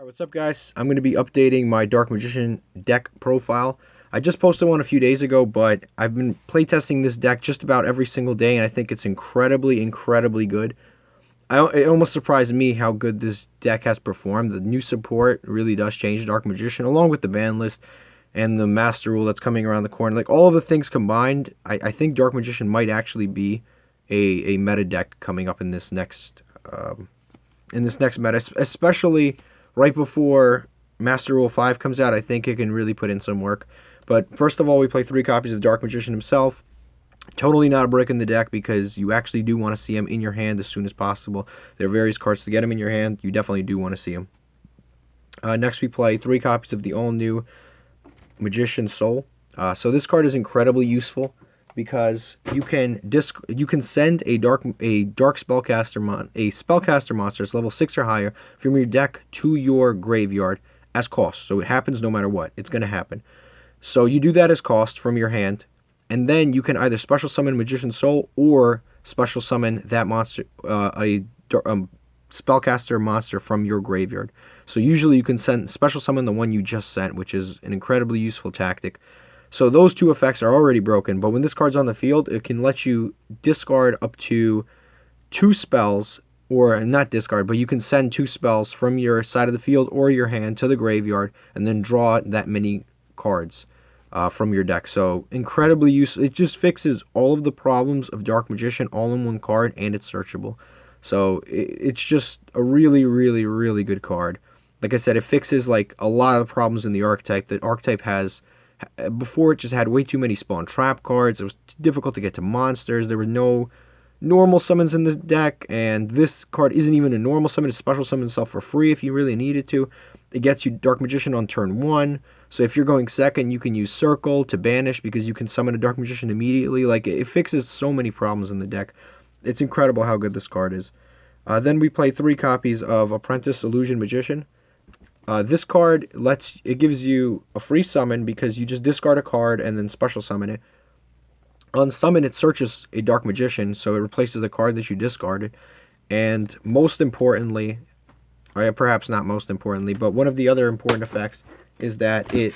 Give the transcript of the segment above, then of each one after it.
Alright, what's up guys? I'm going to be updating my Dark Magician deck profile. I just posted one a few days ago, but I've been playtesting this deck just about every single day, and I think it's incredibly good. It almost surprised me how good this deck has performed. The new support really does change Dark Magician, along with the ban list and the Master Rule that's coming around the corner. Like, all of the things combined, I think Dark Magician might actually be a meta deck coming up in this next meta, especially right before Master Rule 5 comes out. I think it can really put in some work. But first of all, we play 3 copies of Dark Magician himself. Totally not a brick in the deck, because you actually do want to see him in your hand as soon as possible. There are various cards to get him in your hand. You definitely do want to see him. Next, we play 3 copies of the all-new Magician Soul. So this card is incredibly useful, because you can send a dark spellcaster monster that's level 6 or higher from your deck to your graveyard as cost. So it happens no matter what. It's going to happen. So you do that as cost from your hand, and then you can either special summon Magician Soul or special summon that monster, spellcaster monster from your graveyard. So usually you can special summon the one you just sent, which is an incredibly useful tactic. So those 2 effects are already broken, but when this card's on the field, it can let you discard up to 2 spells, or not discard, but you can send 2 spells from your side of the field or your hand to the graveyard, and then draw that many cards from your deck. So incredibly useful. It just fixes all of the problems of Dark Magician all in one card, and it's searchable. So it's just a really good card. Like I said, it fixes like a lot of the problems in the archetype. The archetype has... Before, it just had way too many spawn trap cards. It was difficult to get to monsters. There were no normal summons in the deck, and this card isn't even a normal summon. It special summons itself for free if you really needed to. It gets you Dark Magician on turn 1. So if you're going second, you can use Circle to banish, because you can summon a Dark Magician immediately. Like, it fixes so many problems in the deck. It's incredible how good this card is. Then we play 3 copies of Apprentice Illusion Magician. This card gives you a free summon, because you just discard a card and then special summon it. On summon, it searches a Dark Magician, so it replaces the card that you discarded. And most importantly, or perhaps not most importantly, but one of the other important effects is that it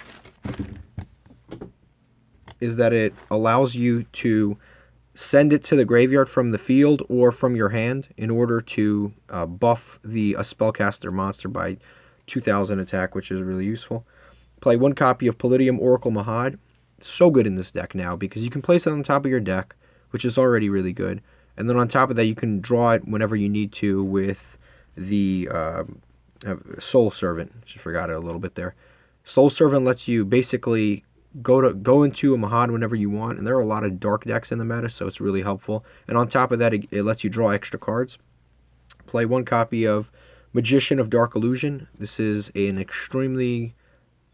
allows you to send it to the graveyard from the field or from your hand in order to buff a spellcaster monster by 2000 attack, which is really useful. Play 1 copy of Palladium Oracle Mahad. So good in this deck now, because you can place it on top of your deck, which is already really good. And then on top of that, you can draw it whenever you need to with the Soul Servant. Just forgot it a little bit there. Soul Servant lets you basically go into a Mahad whenever you want, and there are a lot of dark decks in the meta, so it's really helpful. And on top of that, it lets you draw extra cards. Play 1 copy of Magician of Dark Illusion. This is an extremely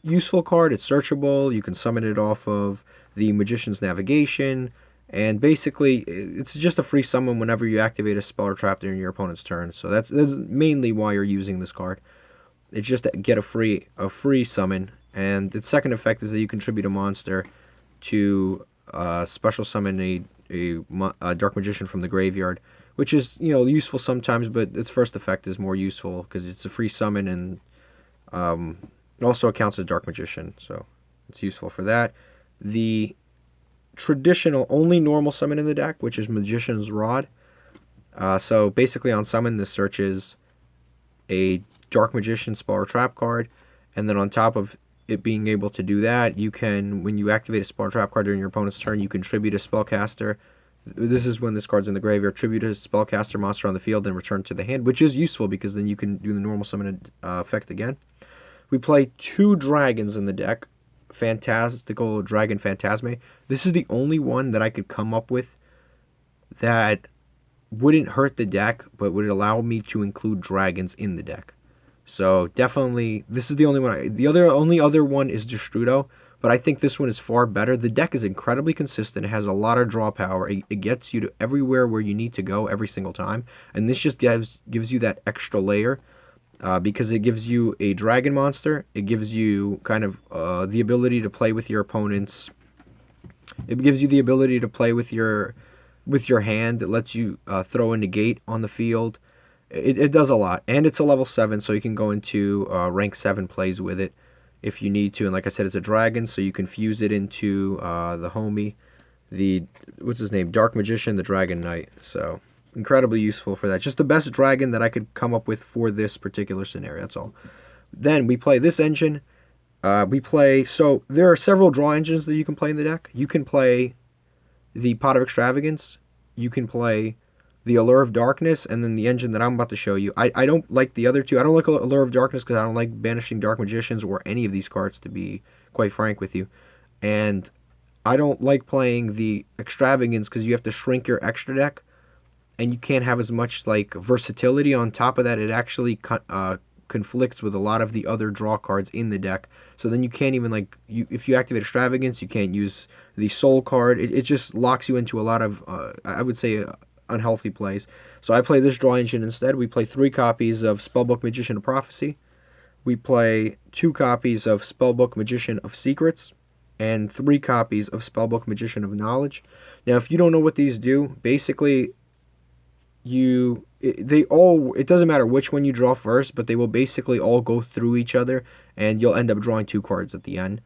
useful card. It's searchable. You can summon it off of the Magician's Navigation, and basically it's just a free summon whenever you activate a spell or trap during your opponent's turn. So that's mainly why you're using this card. It's just to get a free summon, and its second effect is that you contribute a monster to special summon a Dark Magician from the graveyard, which is, useful sometimes, but its first effect is more useful because it's a free summon, and also it counts as Dark Magician, so it's useful for that. The traditional only normal summon in the deck, which is Magician's Rod. So basically on summon, this searches a Dark Magician spell or trap card, and then on top of it being able to do that, you can, when you activate a spell or trap card during your opponent's turn, you can tribute a spellcaster. This is when this card's in the graveyard. Tribute a spellcaster monster on the field and return to the hand, which is useful because then you can do the normal summon effect again. We play 2 dragons in the deck. Fantastical Dragon Phantasme. This is the only one that I could come up with that wouldn't hurt the deck, but would allow me to include dragons in the deck. So definitely, this is the only one. The only other one is Destrudo, but I think this one is far better. The deck is incredibly consistent. It has a lot of draw power. It gets you to everywhere where you need to go every single time, and this just gives you that extra layer. Because it gives you a dragon monster, it gives you kind of the ability to play with your opponents. It gives you the ability to play with your hand. It lets you throw a negate on the field. It does a lot, and it's a level 7, so you can go into rank 7 plays with it if you need to. And like I said, it's a dragon, so you can fuse it into the homie, the what's his name, Dark Magician, the Dragon Knight. So incredibly useful for that. Just the best dragon that I could come up with for this particular scenario. That's all. Then we play this engine. So there are several draw engines that you can play in the deck. You can play the Pot of Extravagance. You can play the Allure of Darkness, and then the engine that I'm about to show you. I don't like the other two. I don't like Allure of Darkness because I don't like banishing Dark Magicians or any of these cards, to be quite frank with you. And I don't like playing the Extravagance because you have to shrink your extra deck, and you can't have as much like versatility. On top of that, it actually conflicts with a lot of the other draw cards in the deck. So then you can't even if you activate Extravagance, you can't use the Soul card. It just locks you into a lot of I would say unhealthy plays. So I play this draw engine instead. We play 3 copies of SpellBook Magician of Prophecy. We play 2 copies of SpellBook Magician of Secrets and 3 copies of SpellBook Magician of Knowledge. Now, if you don't know what these do, basically it doesn't matter which one you draw first, but they will basically all go through each other, and you'll end up drawing 2 cards at the end.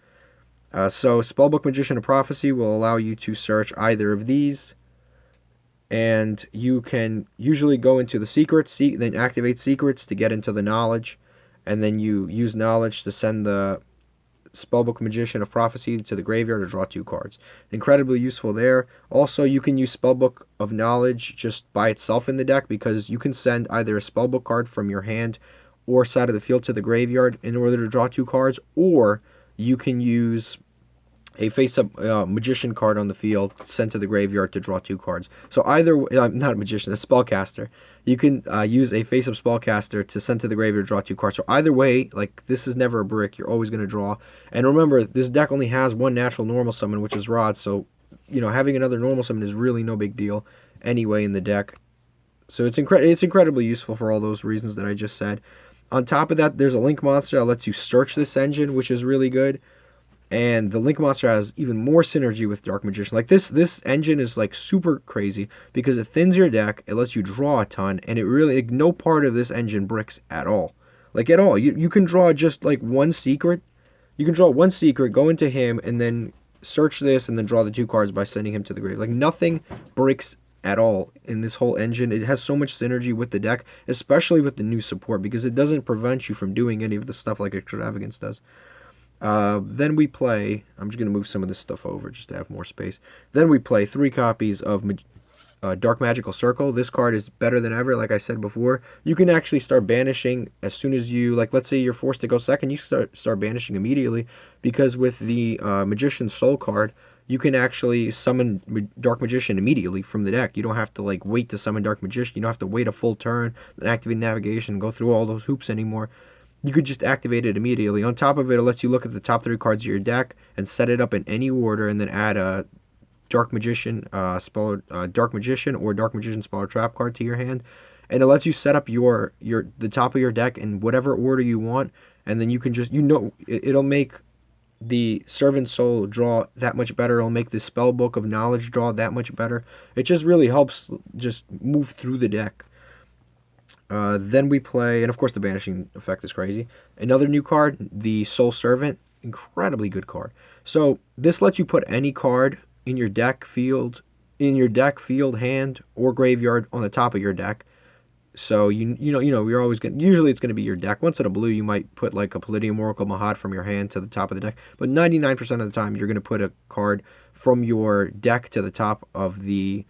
So SpellBook Magician of Prophecy will allow you to search either of these, and you can usually go into the Secrets, then activate Secrets to get into the Knowledge, and then you use Knowledge to send the SpellBook Magician of Prophecy to the graveyard to draw 2 cards. Incredibly useful there. Also, you can use SpellBook of Knowledge just by itself in the deck, because you can send either a SpellBook card from your hand or side of the field to the graveyard in order to draw 2 cards, or you can use a face-up magician card on the field sent to the graveyard to draw 2 cards. So either not a magician, a spellcaster. You can use a face-up spellcaster to send to the graveyard to draw 2 cards. So either way, this is never a brick. You're always going to draw. And remember, this deck only has 1 natural normal summon, which is Rod. So having another normal summon is really no big deal anyway in the deck. So it's incredibly useful for all those reasons that I just said. On top of that, there's a Link Monster that lets you search this engine, which is really good. And the Link Monster has even more synergy with Dark Magician. This engine is super crazy because it thins your deck, it lets you draw a ton, and it really no part of this engine bricks at all. At all. You can draw just 1 secret. You can draw 1 secret, go into him, and then search this, and then draw the 2 cards by sending him to the grave. Nothing breaks at all in this whole engine. It has so much synergy with the deck, especially with the new support, because it doesn't prevent you from doing any of the stuff like Extravagance does. Then we play, I'm just going to move some of this stuff over just to have more space. Then we play 3 copies of Dark Magical Circle. This card is better than ever, like I said before. You can actually start banishing as soon as you, let's say you're forced to go second, you start banishing immediately, because with the Magician's Soul card, you can actually summon Dark Magician immediately from the deck. You don't have to wait to summon Dark Magician. You don't have to wait a full turn, then activate Navigation, and go through all those hoops anymore. You could just activate it immediately. On top of it, it lets you look at the top 3 cards of your deck and set it up in any order, and then add a Dark Magician, Dark Magician or Dark Magician Spell or Trap card to your hand, and it lets you set up the top of your deck in whatever order you want, and then you can just it'll make the Servant Soul draw that much better. It'll make the Spellbook of Knowledge draw that much better. It just really helps just move through the deck. Then we play, and of course the banishing effect is crazy. Another new card, the Soul Servant, incredibly good card. So this lets you put any card in your deck, field, hand, or graveyard on the top of your deck. So you're always usually it's gonna be your deck. Once in a blue, you might put a Palladium Oracle Mahad from your hand to the top of the deck, but 99% of the time you're gonna put a card from your deck to the top of the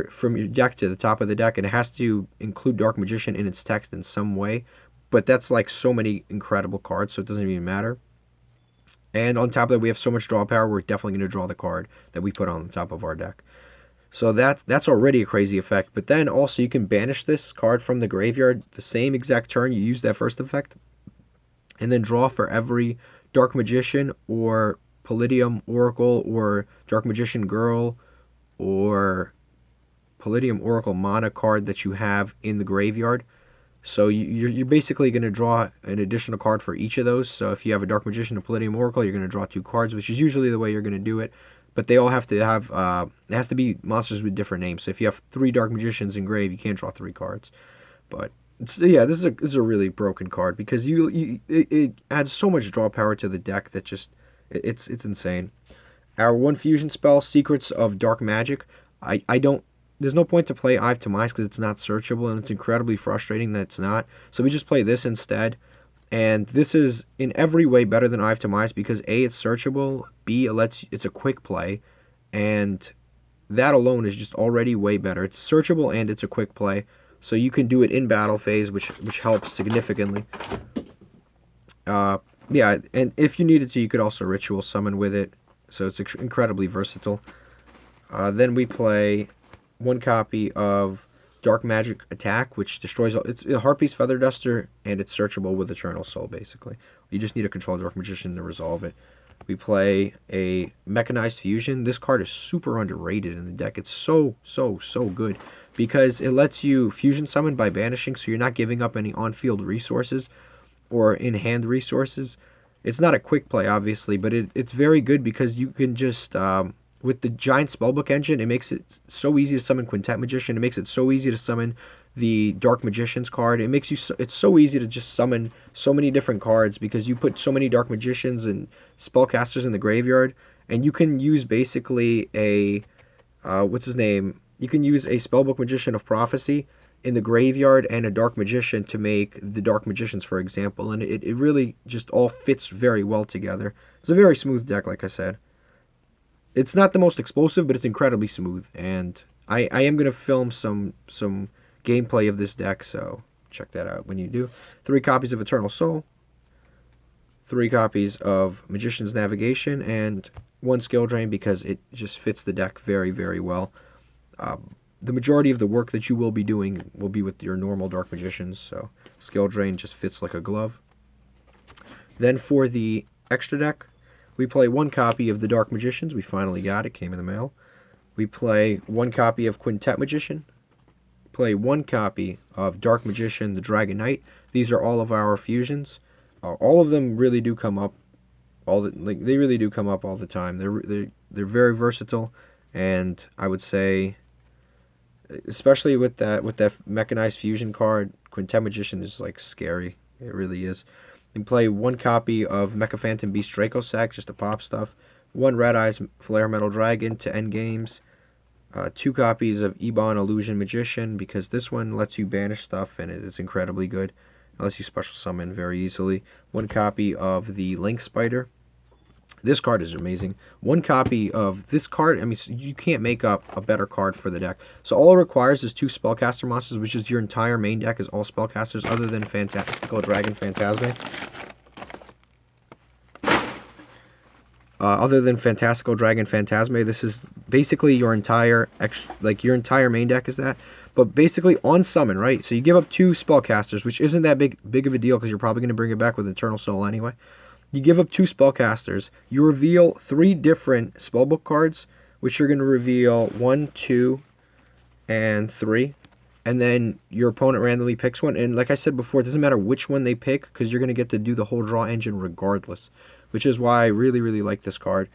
from your deck to the top of the deck, and it has to include Dark Magician in its text in some way, but that's so many incredible cards, so it doesn't even matter. And on top of that, we have so much draw power, we're definitely going to draw the card that we put on the top of our deck. So that's already a crazy effect, but then also you can banish this card from the graveyard the same exact turn you use that first effect, and then draw for every Dark Magician or Palladium Oracle or Dark Magician Girl or Palladium Oracle mana card that you have in the graveyard. So you're basically going to draw an additional card for each of those. So if you have a Dark Magician and Palladium Oracle, you're going to draw 2 cards, which is usually the way you're going to do it. But they all have to have, it has to be monsters with different names. So if you have 3 Dark Magicians in grave, you can't draw 3 cards. But yeah, this is a really broken card because it adds so much draw power to the deck that just it's insane. Our one fusion spell, Secrets of Dark Magic. I don't. There's no point to play Eye to Mice because it's not searchable, and it's incredibly frustrating that it's not. So we just play this instead. And this is in every way better than Eye to Mice because A, it's searchable, B, it's a quick play, and that alone is just already way better. It's searchable and it's a quick play, so you can do it in battle phase, which helps significantly. Yeah, and if you needed to, you could also ritual summon with it, so it's incredibly versatile. Then we play one copy of Dark Magic Attack, which destroys all. It's a Harpy's Feather Duster, and it's searchable with Eternal Soul, basically. You just need to control Dark Magician to resolve it. We play a Mechanized Fusion. This card is super underrated in the deck. It's so good because it lets you fusion summon by banishing, so you're not giving up any on-field resources or in-hand resources. It's not a quick play, obviously, but it's very good because you can just... with the giant spellbook engine, it makes it so easy to summon Quintet Magician. It makes it so easy to summon the Dark Magician's card. It's so easy to just summon so many different cards because you put so many Dark Magicians and spellcasters in the graveyard, and you can use basically a what's his name? You can use a Spellbook Magician of Prophecy in the graveyard and a Dark Magician to make the Dark Magicians, for example, and it really just all fits very well together. It's a very smooth deck, like I said. It's not the most explosive, but it's incredibly smooth, and I am going to film some gameplay of this deck, so check that out when you do. 3 copies of Eternal Soul, 3 copies of Magician's Navigation, and 1 Skill Drain because it just fits the deck very well. The majority of the work that you will be doing will be with your normal Dark Magicians, so Skill Drain just fits like a glove. Then for the extra deck, we play 1 copy of the Dark Magicians. We finally got it. Came in the mail. We play 1 copy of Quintet Magician. Play 1 copy of Dark Magician, the Dragon Knight. These are all of our fusions. All of them really do come up. They really do come up all the time. They're very versatile, and I would say, especially with that Mechanized Fusion card, Quintet Magician is like scary. It really is. And play 1 copy of Mecha Phantom Beast Draco Sack, just to pop stuff. 1 Red Eyes Flare Metal Dragon to end games. 2 copies of Ebon Illusion Magician, because this one lets you banish stuff and it is incredibly good. It lets you special summon very easily. 1 copy of the Link Spider. This card is amazing. 1 copy of this card, I mean, you can't make up a better card for the deck. So all it requires is 2 Spellcaster monsters, which is your entire main deck is all Spellcasters other than Fantastical Dragon Phantasme. Other than Fantastical Dragon Phantasme, this is basically your entire main deck is that. But basically on summon, right? So you give up 2 Spellcasters, which isn't that big of a deal because you're probably going to bring it back with Eternal Soul anyway. You give up 2 Spellcasters. You reveal 3 different Spellbook cards, which you're going to reveal 1, 2, and 3. And then your opponent randomly picks one. And like I said before, it doesn't matter which one they pick because you're going to get to do the whole draw engine regardless, which is why I really like this card.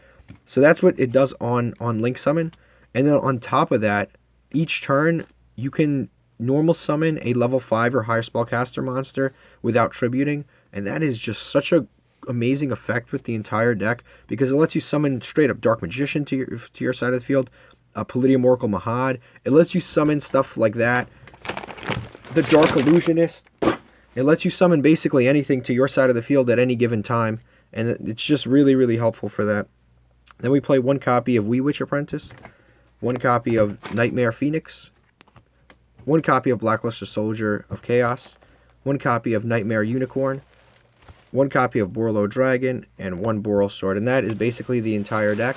So that's what it does on Link Summon. And then on top of that, each turn you can normal summon a level 5 or higher Spellcaster monster without tributing. And that is just such a amazing effect with the entire deck because it lets you summon straight up Dark Magician to your side of the field, Palladium Oracle Mahad. It lets you summon stuff like that, the Dark Illusionist. It lets you summon basically anything to your side of the field at any given time, and it's just really helpful for that. Then we play 1 copy of Wee Witch Apprentice, 1 copy of Nightmare Phoenix, 1 copy of Blackluster Soldier of Chaos, 1 copy of Nightmare Unicorn, 1 copy of Borlo Dragon, and 1 Boral Sword. And that is basically the entire deck.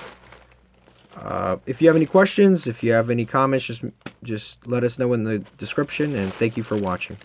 If you have any questions, if you have any comments, just let us know in the description, and thank you for watching.